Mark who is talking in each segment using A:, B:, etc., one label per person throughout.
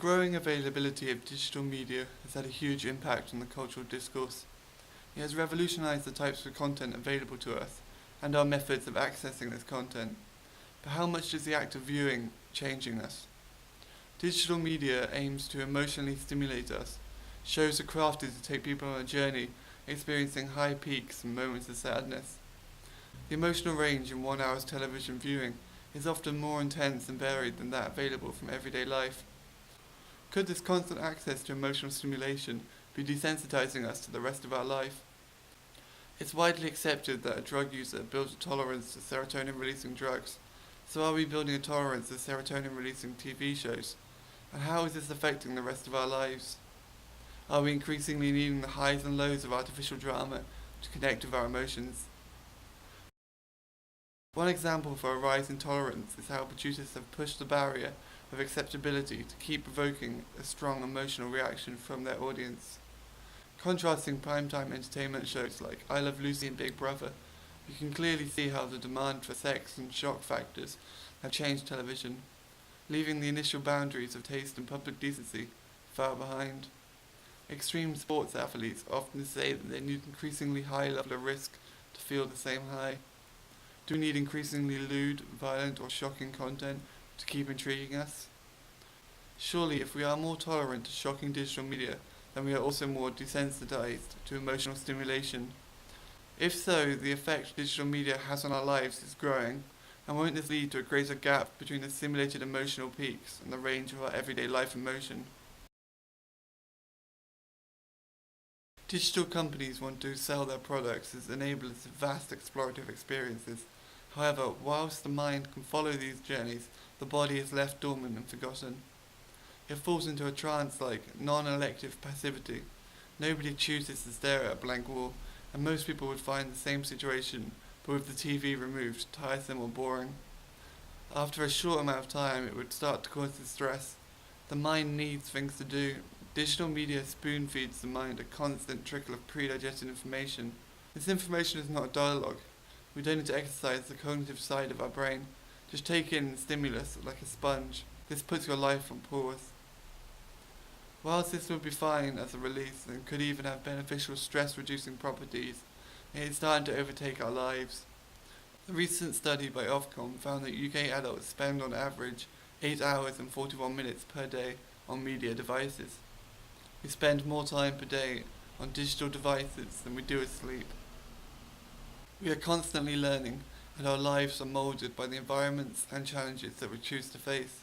A: growing availability of digital media has had a huge impact on the cultural discourse. It has revolutionized the types of content available to us and our methods of accessing this content. But how much is the act of viewing changing us? Digital media aims to emotionally stimulate us. Shows are crafted to take people on a journey, experiencing high peaks and moments of sadness. The emotional range in 1 hour's television viewing is often more intense and varied than that available from everyday life. Could this constant access to emotional stimulation be desensitizing us to the rest of our life? It's widely accepted that a drug user builds a tolerance to serotonin-releasing drugs. So are we building a tolerance to serotonin-releasing TV shows? And how is this affecting the rest of our lives? Are we increasingly needing the highs and lows of artificial drama to connect with our emotions? One example for a rise in tolerance is how producers have pushed the barrier of acceptability to keep provoking a strong emotional reaction from their audience. Contrasting primetime entertainment shows like I Love Lucy and Big Brother, you can clearly see how the demand for sex and shock factors have changed television, leaving the initial boundaries of taste and public decency far behind. Extreme sports athletes often say that they need increasingly high level of risk to feel the same high. Do we need increasingly lewd, violent or shocking content to keep intriguing us? Surely if we are more tolerant to shocking digital media, then we are also more desensitized to emotional stimulation. If so, the effect digital media has on our lives is growing, and won't this lead to a greater gap between the simulated emotional peaks and the range of our everyday life emotion? Digital companies want to sell their products as enablers of vast explorative experiences. However, whilst the mind can follow these journeys, the body is left dormant and forgotten. It falls into a trance-like, non-elective passivity. Nobody chooses to stare at a blank wall, and most people would find the same situation, but with the TV removed, tiresome or boring. After a short amount of time, it would start to cause distress. The mind needs things to do. Digital media spoon-feeds the mind a constant trickle of pre-digested information. This information is not a dialogue. We don't need to exercise the cognitive side of our brain. Just take in stimulus like a sponge. This puts your life on pause. Whilst this would be fine as a release and could even have beneficial stress-reducing properties, it is starting to overtake our lives. A recent study by Ofcom found that UK adults spend on average 8 hours and 41 minutes per day on media devices. We spend more time per day on digital devices than we do asleep. We are constantly learning, and our lives are moulded by the environments and challenges that we choose to face.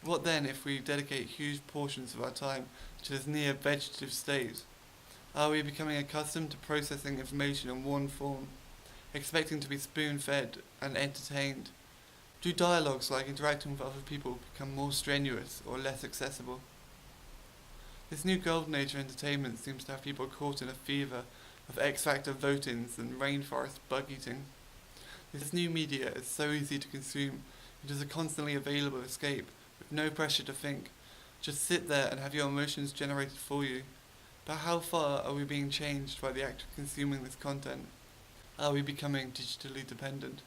A: What then if we dedicate huge portions of our time to this near vegetative state? Are we becoming accustomed to processing information in one form, expecting to be spoon-fed and entertained? Do dialogues like interacting with other people become more strenuous or less accessible? This new golden age of entertainment seems to have people caught in a fever of X-Factor vote-ins and rainforest bug-eating. This new media is so easy to consume, it is a constantly available escape, with no pressure to think. Just sit there and have your emotions generated for you. But how far are we being changed by the act of consuming this content? Are we becoming digitally dependent?